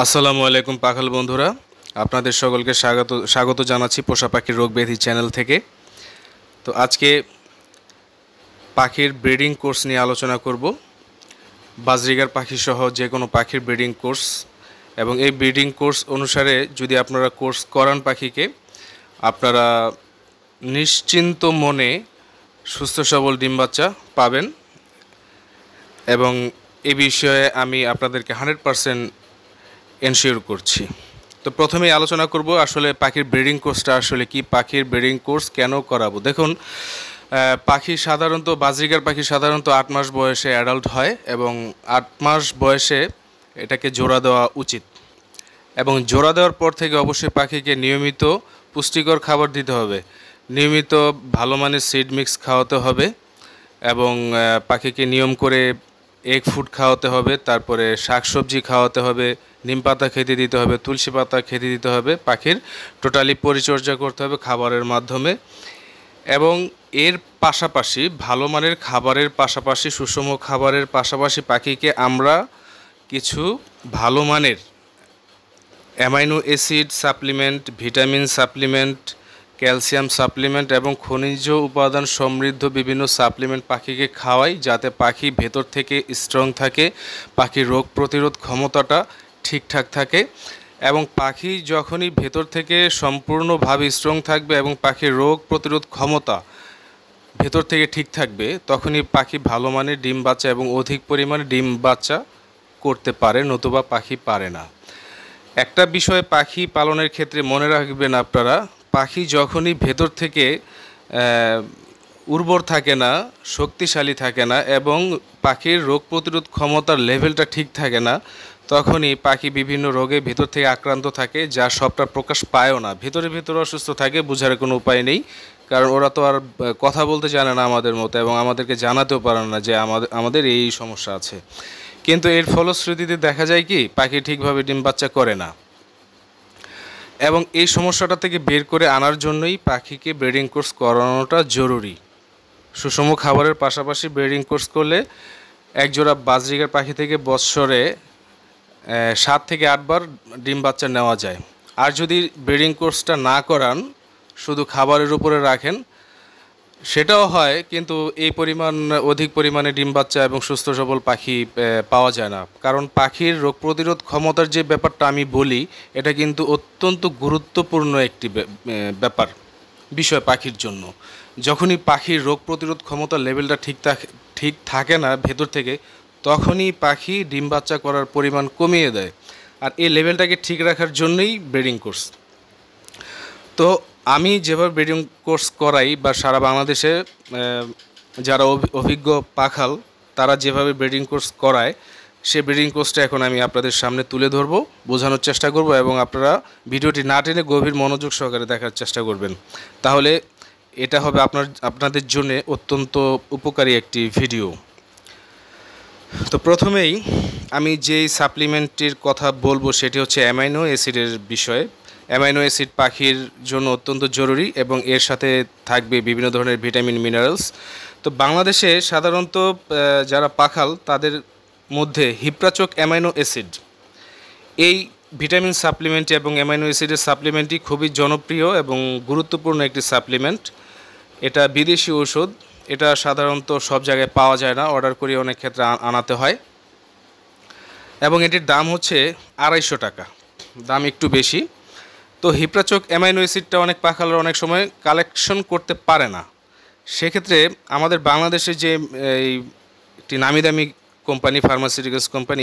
আসসালামু আলাইকুম পাখাল বন্ধুরা, আপনাদের সকলকে স্বাগত জানাচ্ছি পোষা পাখির রোগ ব্যাধি চ্যানেল থেকে। তো আজকে পাখির ব্রিডিং কোর্স নিয়ে আলোচনা করব। বাজরিগার পাখি সহ যে কোনো পাখির ব্রিডিং কোর্স, এবং এই ব্রিডিং কোর্স অনুসারে যদি আপনারা কোর্স করান পাখিকে, আপনারা নিশ্চিন্ত মনে সুস্থ সবল ডিম বাচ্চা পাবেন। এবং এই বিষয়ে আমি আপনাদেরকে 100% এনশিওর করছি। তো প্রথমেই আলোচনা করব আসলে পাখির ব্রিডিং কোর্সটা আসলে কি, পাখির ব্রিডিং কোর্স কেন করাবো। দেখুন, পাখি সাধারণত বাজরিগার পাখি সাধারণত 8 মাস বয়সে অ্যাডাল্ট হয়, এবং 8 মাস বয়সে এটাকে জোড়া দেওয়া উচিত। এবং জোড়া দেওয়ার পর থেকে অবশ্যই পাখিকে নিয়মিত পুষ্টিকর খাবার দিতে হবে, নিয়মিত ভালো মানের সিড মিক্স খাওয়াতে হবে, এবং পাখিকে নিয়ম করে এগ ফুড খাওয়াতে হবে, তারপরে শাকসবজি খাওয়াতে হবে, নিম পাতা খেতে দিতে হবে, তুলসী পাতা খেতে দিতে হবে। পাখির টোটালি পরিচর্যা করতে হবে খাবারের মাধ্যমে। এবং এর পাশাপাশি ভালো মানের খাবারের পাশাপাশি, সুষম খাবারের পাশাপাশি পাখিকে আমরা কিছু ভালো মানের amino acid supplement, vitamin supplement, calcium supplement এবং খনিজ উপাদান সমৃদ্ধ বিভিন্ন সাপ্লিমেন্ট পাখিকে খাওয়াই, যাতে পাখি ভেতর থেকে স্ট্রং থাকে, পাখির রোগ প্রতিরোধ ক্ষমতাটা ঠিকঠাক থাকে। এবং পাখি যখনই ভেতর থেকে সম্পূর্ণভাবে স্ট্রং থাকবে এবং পাখির রোগ প্রতিরোধ ক্ষমতা ভেতর থেকে ঠিক থাকবে, তখনই পাখি ভালো মানের ডিম বাচ্চা এবং অধিক পরিমাণে ডিম বাচ্চা করতে পারে, নতুবা পাখি পারে না। একটা বিষয় পাখি পালনের ক্ষেত্রে মনে রাখবেন আপনারা, পাখি যখনই ভেতর থেকে উর্বর থাকে না, শক্তিশালী থাকে না এবং পাখির রোগ প্রতিরোধ ক্ষমতার লেভেলটা ঠিক থাকে না, তখনই পাখি বিভিন্ন রোগে ভেতর থেকে আক্রান্ত থাকে, যা সবটা প্রকাশ পায়ও না। ভেতরে অসুস্থ থাকে, বোঝার কোনো উপায় নেই, কারণ ওরা তো আর কথা বলতে জানে না আমাদের মতো, এবং আমাদেরকে জানাতেও পারে না যে আমাদের এই সমস্যা আছে। কিন্তু এর ফলশ্রুতিতে দেখা যায় কি, পাখি ঠিকভাবে ডিম বাচ্চা করে না। এবং এই সমস্যাটা থেকে বের করে আনার জন্যই পাখিকে ব্রিডিং কোর্স করানোটা জরুরি। সুষম খাবারের পাশাপাশি ব্রিডিং কোর্স করলে একজোড়া বাজরিগার পাখি থেকে বৎসরে 7 থেকে 8 বার ডিম বাচ্চা নেওয়া যায়। আর যদি ব্রিডিং কোর্সটা না করান, শুধু খাবারের উপরে রাখেন, সেটাও হয়, কিন্তু এই অধিক পরিমাণে ডিম বাচ্চা এবং সুস্থ সবল পাখি পাওয়া যায় না। কারণ পাখির রোগ প্রতিরোধ ক্ষমতার যে ব্যাপারটা আমি বলি, এটা কিন্তু অত্যন্ত গুরুত্বপূর্ণ একটি বিষয় পাখির জন্য। যখনই পাখির রোগ প্রতিরোধ ক্ষমতার লেভেলটা ঠিক থাকে না ভেতর থেকে, তখনই পাখি ডিম বাচ্চা করার পরিমাণ কমিয়ে দেয়। আর এই লেভেলটাকে ঠিক রাখার জন্যই ব্রিডিং কোর্স। তো আমি যেভাবে ব্রিডিং কোর্স করাই, বা সারা বাংলাদেশে যারা অভিজ্ঞ পাখাল তারা যেভাবে ব্রিডিং কোর্স করায়, সে ব্রিডিং কোর্সটা এখন আমি আপনাদের সামনে তুলে ধরবো, বোঝানোর চেষ্টা করব, এবং আপনারা ভিডিওটি না টেনে গভীর মনোযোগ সহকারে দেখার চেষ্টা করবেন। তাহলে এটা হবে আপনাদের জন্য অত্যন্ত উপকারী একটি ভিডিও। তো প্রথমেই আমি যেই সাপ্লিমেন্টটির কথা বলবো সেটি হচ্ছে অ্যামাইনো অ্যাসিডের বিষয়ে। অ্যামাইনো অ্যাসিড পাখির জন্য অত্যন্ত জরুরি, এবং এর সাথে থাকবে বিভিন্ন ধরনের ভিটামিন, মিনারেলস। তো বাংলাদেশে সাধারণত যারা পাখাল তাদের মধ্যে হিপ্রাচক অ্যামাইনো অ্যাসিড, এই ভিটামিন সাপ্লিমেন্ট এবং অ্যামাইনো অ্যাসিডের সাপ্লিমেন্টটি খুবই জনপ্রিয় এবং গুরুত্বপূর্ণ একটি সাপ্লিমেন্ট। এটা বিদেশি ঔষধ, এটা সাধারণত সব জায়গায় পাওয়া যায় না, অর্ডার করে অনেক ক্ষেত্রে আনাতে হয়, এবং এটির দাম হচ্ছে 250 টাকা, দাম একটু বেশি। তো হিপ্রাচক অ্যামাইনো অ্যাসিডটা অনেক পাখালরা অনেক সময় কালেকশন করতে পারে না। সেক্ষেত্রে আমাদের বাংলাদেশে যে একটি নামি দামি কোম্পানি, ফার্মাসিউটিক্যালস কোম্পানি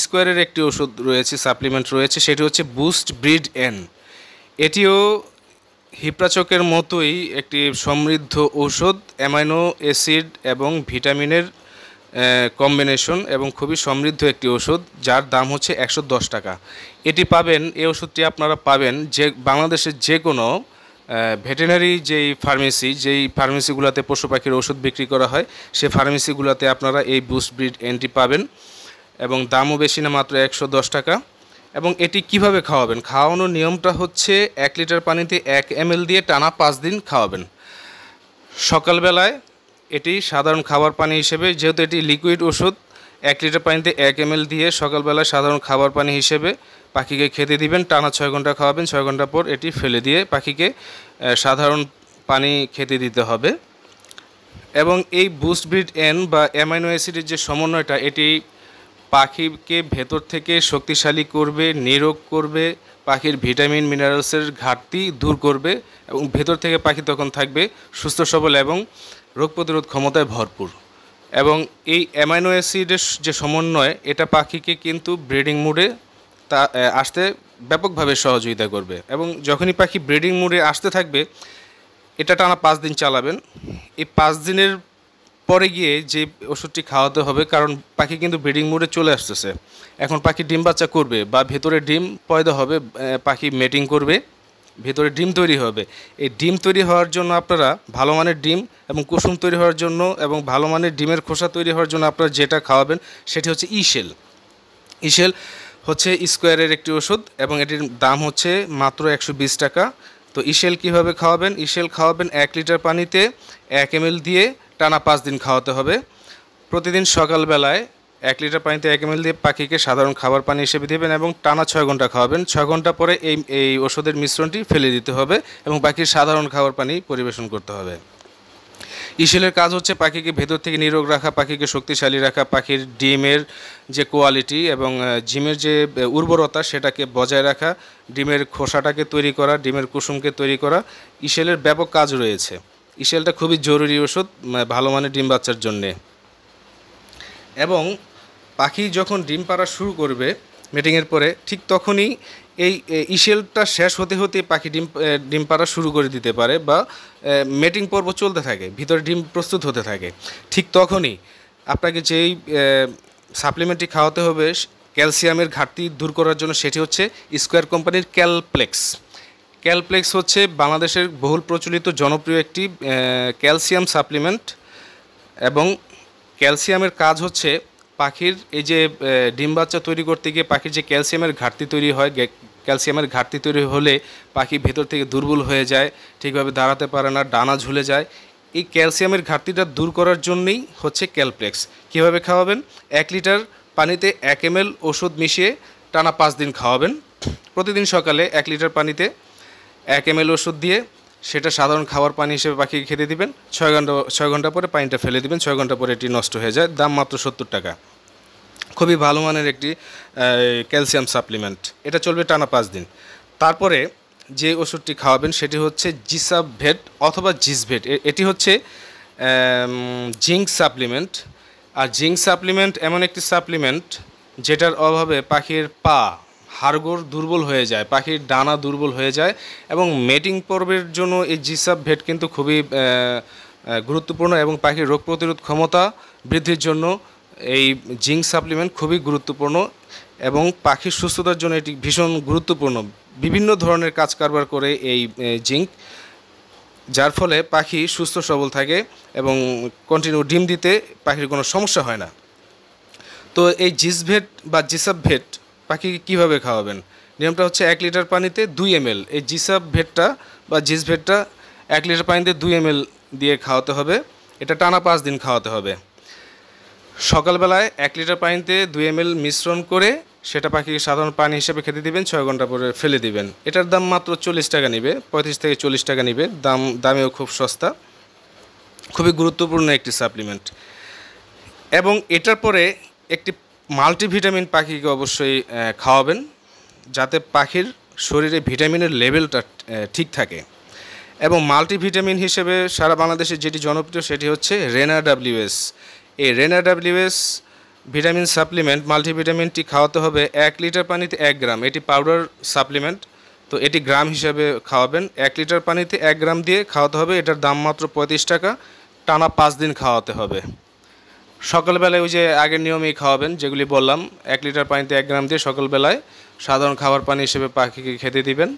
স্কোয়ারের একটি ওষুধ রয়েছে, সাপ্লিমেন্ট রয়েছে, সেটি হচ্ছে বুস্ট ব্রিড এন। এটিও হিপ্রাচকের মতোই একটি সমৃদ্ধ ঔষধ, অ্যামাইনো অ্যাসিড এবং ভিটামিনের কম্বিনেশন, এবং খুবই সমৃদ্ধ একটি ওষুধ, যার দাম হচ্ছে 110 টাকা। এটি পাবেন, এই ওষুধটি আপনারা পাবেন যে বাংলাদেশের যে কোনো ভেটেরিনারি যেই ফার্মেসিগুলোতে পশু পাখির ওষুধ বিক্রি করা হয়, সেই ফার্মেসিগুলোতে আপনারা এই বুস্ট ব্রিড এনটি পাবেন, এবং দামও বেশি না, মাত্র 110 টাকা। এবং এটি কিভাবে খাওয়াবেন, খাওয়ানোর নিয়মটা হচ্ছে 1 লিটার পানিতে 1 ml দিয়ে টানা 5 দিন খাওয়াবেন। সকালবেলায় এটি সাধারণ খাবার পানি হিসেবে, যেহেতু এটি লিকুইড ওষুধ, 1 লিটার পানিতে 1 ml দিয়ে সকালবেলা সাধারণ খাবার পানি হিসেবে পাখিকে খেতে দিবেন। টানা 6 ঘন্টা খাওয়াবেন। 6 ঘন্টা পর এটি ফেলে দিয়ে পাখিকে সাধারণ পানি খেতে দিতে হবে। এবং এই বুস্ট ব্রিড এন বা অ্যামাইনো অ্যাসিডের যে সমন্বয়টা, এটি পাখিকে ভেতর থেকে শক্তিশালী করবে, নিরোগ করবে, পাখির ভিটামিন মিনারেলসের ঘাটতি দূর করবে এবং ভেতর থেকে পাখি তখন থাকবে সুস্থ সবল এবং রোগ প্রতিরোধ ক্ষমতায় ভরপুর। এবং এই অ্যামাইনো অ্যাসিডের যে সমন্বয়, এটা পাখিকে কিন্তু ব্রিডিং মুডে আসতে ব্যাপকভাবে সহযোগিতা করবে। এবং যখনই পাখি ব্রিডিং মুডে আসতে থাকবে, এটা টানা 5 দিন চালাবেন। এই 5 দিনের পরে গিয়ে যে ওষুধটি খাওয়াতে হবে, কারণ পাখি কিন্তু ব্রিডিং মুডে চলে আসতেছে। এখন পাখি ডিম বাচ্চা করবে বা ভেতরে ডিম পয়দা হবে, পাখি মেটিং করবে, ভেতরে ডিম তৈরি হবে। এই ডিম তৈরি হওয়ার জন্য আপনারা ভালো মানের ডিম এবং কুসুম তৈরি হওয়ার জন্য এবং ভালো মানের ডিমের খোসা তৈরি হওয়ার জন্য আপনারা যেটা খাওয়াবেন সেটি হচ্ছে ইশেল। ইশেল হচ্ছে স্কোয়ারের একটি ওষুধ এবং এটির দাম হচ্ছে মাত্র 120 টাকা। তো ইশেল কীভাবে খাওয়াবেন? ইশেল খাওয়াবেন 1 লিটার পানিতে 1 ml দিয়ে টানা 5 দিন খাওয়াতে হবে। প্রতিদিন সকালবেলায় 1 লিটার পানিতে 1 ml দিয়ে পাখিকে সাধারণ খাবার পানি হিসেবে দেবেন এবং টানা 6 ঘন্টা খাওয়াবেন। 6 ঘন্টা পরে এই ওষুধের মিশ্রণটি ফেলে দিতে হবে এবং পাখির সাধারণ খাবার পানি পরিবেশন করতে হবে। ইশেলের কাজ হচ্ছে পাখিকে ভেতর থেকে নিরোগ রাখা, পাখিকে শক্তিশালী রাখা, পাখির ডিমের যে কোয়ালিটি এবং ডিমের যে উর্বরতা সেটাকে বজায় রাখা, ডিমের খোসাটাকে তৈরি করা, ডিমের কুসুমকে তৈরি করা। ইশেলের ব্যাপক কাজ রয়েছে। ইশেলটা খুবই জরুরি ওষুধ ভালো মানের ডিম বাচ্চার জন্যে। এবং পাখি যখন ডিম পাড়া শুরু করবে মেটিংয়ের পরে, ঠিক তখনই এই ইশেলটা শেষ হতে হতে পাখি ডিম পাড়া শুরু করে দিতে পারে বা মেটিং পর্ব চলতে থাকে, ভিতরে ডিম প্রস্তুত হতে থাকে। ঠিক তখনই আপনাকে যেই সাপ্লিমেন্টটি খাওয়াতে হবে ক্যালসিয়ামের ঘাটতি দূর করার জন্য, সেটি হচ্ছে স্কোয়ার কোম্পানির ক্যালপ্লেক্স। ক্যালপ্লেক্স হচ্ছে বাংলাদেশের বহুল প্রচলিত জনপ্রিয় একটি ক্যালসিয়াম সাপ্লিমেন্ট। এবং ক্যালসিয়ামের কাজ হচ্ছে পাখির এই যে ডিম বাচ্চা তৈরি করতে গিয়ে পাখির যে ক্যালসিয়ামের ঘাটতি তৈরি হয়, ক্যালসিয়ামের ঘাটতি তৈরি হলে পাখি ভেতর থেকে দুর্বল হয়ে যায়, ঠিকভাবে দাঁড়াতে পারে না, ডানা ঝুলে যায়। এই ক্যালসিয়ামের ঘাটতিটা দূর করার জন্যই হচ্ছে ক্যালপ্লেক্স। কীভাবে খাওয়াবেন? 1 লিটার পানিতে 1 ml ওষুধ মিশিয়ে টানা 5 দিন খাওয়াবেন। প্রতিদিন সকালে 1 লিটার পানিতে 1 ml ওষুধ দিয়ে সেটা সাধারণ খাবার পানি হিসেবে পাখিকে খেতে দিবেন। 6 ঘন্টা পরে পানিটা ফেলে দিবেন। 6 ঘন্টা পরে এটি নষ্ট হয়ে যায়। দাম মাত্র 70 টাকা। খুবই ভালো মানের একটি ক্যালসিয়াম সাপ্লিমেন্ট। এটা চলবে টানা 5 দিন। তারপরে যে ওষুধটি খাওয়াবেন সেটি হচ্ছে জিসাভেট অথবা জিসভেট। এটি হচ্ছে জিঙ্ক সাপ্লিমেন্ট। আর জিঙ্ক সাপ্লিমেন্ট এমন একটি সাপ্লিমেন্ট যেটার অভাবে পাখির হাড়গোড় দুর্বল হয়ে যায়, পাখির ডানা দুর্বল হয়ে যায়। এবং মেটিং পর্বের জন্য এই জিসাভেট কিন্তু খুবই গুরুত্বপূর্ণ এবং পাখির রোগ প্রতিরোধ ক্ষমতা বৃদ্ধির জন্য এই জিঙ্ক সাপ্লিমেন্ট খুবই গুরুত্বপূর্ণ এবং পাখির সুস্থতার জন্য এটি ভীষণ গুরুত্বপূর্ণ। বিভিন্ন ধরনের কাজ কারবার করে এই জিঙ্ক, যার ফলে পাখি সুস্থ সবল থাকে এবং কন্টিনিউ ডিম দিতে পাখির কোনো সমস্যা হয় না। তো এই জিসভেট বা জিসাভেট পাখিকে কীভাবে খাওয়াবেন? নিয়মটা হচ্ছে 1 লিটার পানিতে 2 ml। এই জিসাভেটটা বা জিসভেটটা 1 লিটার পানিতে 2 ml দিয়ে খাওয়াতে হবে। এটা টানা 5 দিন খাওয়াতে হবে। সকালবেলায় 1 লিটার পানিতে 2 ml মিশ্রণ করে সেটা পাখিকে সাধারণ পানি হিসেবে খেতে দিবেন। 6 ঘন্টা পরে ফেলে দিবেন। এটার দাম মাত্র 40 টাকা নেবে, 35 থেকে 40 টাকা নেবে। দামেও খুব সস্তা, খুবই গুরুত্বপূর্ণ একটি সাপ্লিমেন্ট। এবং এটার পরে একটি মাল্টিভিটামিন পাখিকে অবশ্যই খাওয়াবেন, যাতে পাখির শরীরে ভিটামিনের লেভেলটা ঠিক থাকে। এবং মাল্টিভিটামিন হিসেবে সারা বাংলাদেশে যেটি জনপ্রিয় সেটি হচ্ছে রেনা WS। এই রেনা WS ভিটামিন সাপ্লিমেন্ট মাল্টিভিটামিনটি খাওয়াতে হবে 1 লিটার পানিতে 1 গ্রাম। এটি পাউডার সাপ্লিমেন্ট, তো এটি গ্রাম হিসাবে খাওয়াবেন। 1 লিটার পানিতে 1 গ্রাম দিয়ে খাওয়াতে হবে। এটার দাম মাত্র 35 টাকা। টানা 5 দিন খাওয়াতে হবে। সকালবেলায় ওই যে আগের নিয়মেই খাওয়াবেন যেগুলি বললাম। 1 লিটার পানিতে 1 গ্রাম দিয়ে সকালবেলায় সাধারণ খাবার পানি হিসেবে পাখিকে খেতে দিবেন।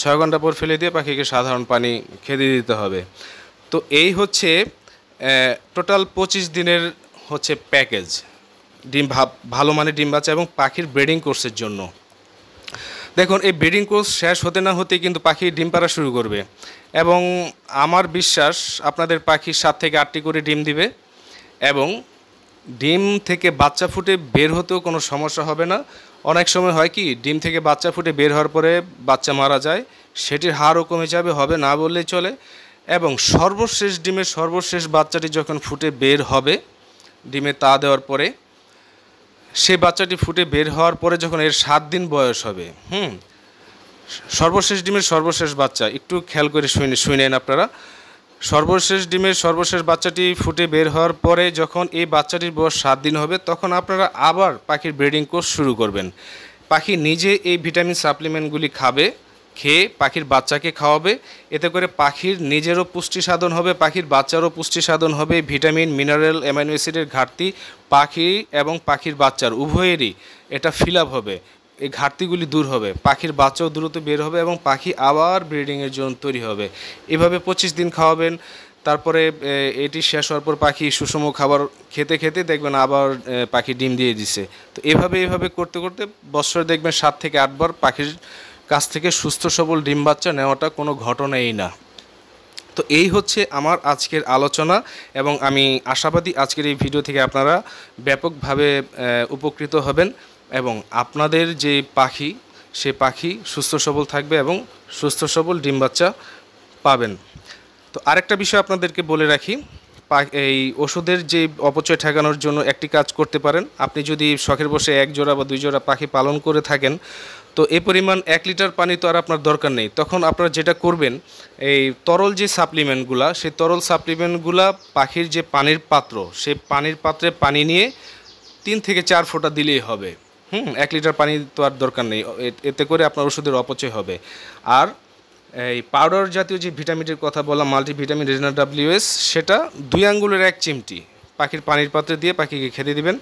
6 ঘন্টা পর ফেলে দিয়ে পাখিকে সাধারণ পানি খেতে দিতে হবে। তো এই হচ্ছে টোটাল 25 দিনের হচ্ছে প্যাকেজ ভালো মানের ডিম বাচ্চা এবং পাখির ব্রিডিং কোর্সের জন্য। দেখুন, এই ব্রিডিং কোর্স শেষ হতে না হতেই কিন্তু পাখি ডিম পাড়া শুরু করবে এবং আমার বিশ্বাস আপনাদের পাখি 7 থেকে 8টি করে ডিম দিবে এবং ডিম থেকে বাচ্চা ফুটে বের হতেও কোনো সমস্যা হবে না। অনেক সময় হয় কি, ডিম থেকে বাচ্চা ফুটে বের হওয়ার পরে বাচ্চা মারা যায়, সেটির হারও কমে যাবে, হবে না বললেই চলে। এবং সর্বশেষ ডিমের সর্বশেষ বাচ্চাটি যখন ফুটে বের হবে ডিমে তা দেওয়ার পরে, সেই বাচ্চাটি ফুটে বের হওয়ার পরে যখন এর 7 দিন বয়স হবে, সর্বশেষ ডিমের সর্বশেষ বাচ্চা, একটু খেয়াল করে শুনেন আপনারা। সর্বশেষ ডিমের সর্বশেষ বাচ্চাটি ফুটে বের হওয়ার পরে যখন এই বাচ্চাটির বয়স 7 দিন হবে, তখন আপনারা আবার পাখির ব্রিডিং কোর্স শুরু করবেন। পাখি নিজে এই ভিটামিন সাপ্লিমেন্টগুলি খাবে, খেয়ে পাখির বাচ্চাকে খাওয়াবে। এতে করে পাখির নিজেরও পুষ্টি সাধন হবে, পাখির বাচ্চারও পুষ্টি সাধন হবে। ভিটামিন, মিনারেল, অ্যামাইনো অ্যাসিডের ঘাটতি পাখি এবং পাখির বাচ্চার উভয়েরই এটা ফিল আপ হবে, এই ঘাটতিগুলি দূর হবে, পাখির বাচ্চাও দ্রুত বের হবে এবং পাখি আবার ব্রিডিংয়ের জন্য তৈরি হবে। এভাবে 25 দিন খাওয়াবেন। তারপরে এটি শেষ হওয়ার পর পাখি সুষম খাবার খেতে খেতে দেখবেন আবার পাখি ডিম দিয়ে দিছে। তো এভাবে করতে করতে বছরে দেখবেন 7 থেকে 8 বার পাখির কাছ থেকে সুস্থ সবল ডিম বাচ্চা নেওয়াটা কোনো ঘটনাই না। তো এই হচ্ছে আমার আজকের আলোচনা, এবং আমি আশাবাদী আজকের এই ভিডিও থেকে আপনারা ব্যাপকভাবে উপকৃত হবেন এবং আপনাদের যে পাখি, সে পাখি সুস্থ সবল থাকবে এবং সুস্থ সবল ডিম বাচ্চা পাবেন। তো আরেকটা বিষয় আপনাদেরকে বলে রাখি, এই ওষুধের যে অপচয় ঠেকানোর জন্য একটি কাজ করতে পারেন। আপনি যদি শখের বসে 1 জোড়া বা 2 জোড়া পাখি পালন করে থাকেন, তো এই পরিমাণ 1 লিটার পানি তো আর আপনার দরকার নেই। তখন আপনারা যেটা করবেন, এই তরল যে সাপ্লিমেন্টগুলা, সেই তরল সাপ্লিমেন্টগুলা পাখির যে পানির পাত্র, সেই পানির পাত্রে পানি নিয়ে 3 থেকে 4 ফোঁটা দিলেই হবে। 1 লিটার পানি তো আর দরকার নেই, এতে করে আপনার ওষুধের অপচয় হবে। আর এই পাউডার জাতীয় যে ভিটামিনের কথা বললাম, মাল্টিভিটামিন রেজিনা WS, সেটা 2 আঙ্গুলের 1 চিমটি পাখির পানির পাত্রে দিয়ে পাখিকে খেতে দিবেন,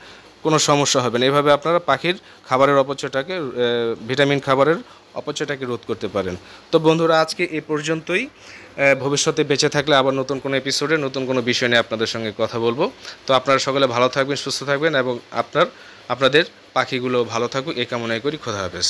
কোনো সমস্যা হবে না। এভাবে আপনারা পাখির খাবারের অপচয়টাকে, ভিটামিন খাবারের অপচয়টাকে রোধ করতে পারেন। তো বন্ধুরা, আজকে এ পর্যন্তই। ভবিষ্যতে বেঁচে থাকলে আবার নতুন কোনো এপিসোডে নতুন কোনো বিষয় নিয়ে আপনাদের সঙ্গে কথা বলবো। তো আপনারা সকলে ভালো থাকবেন, সুস্থ থাকবেন এবং আপনাদের পাখিগুলো ভালো থাকুক, এই কামনাই করি। খোদা হাফেজ।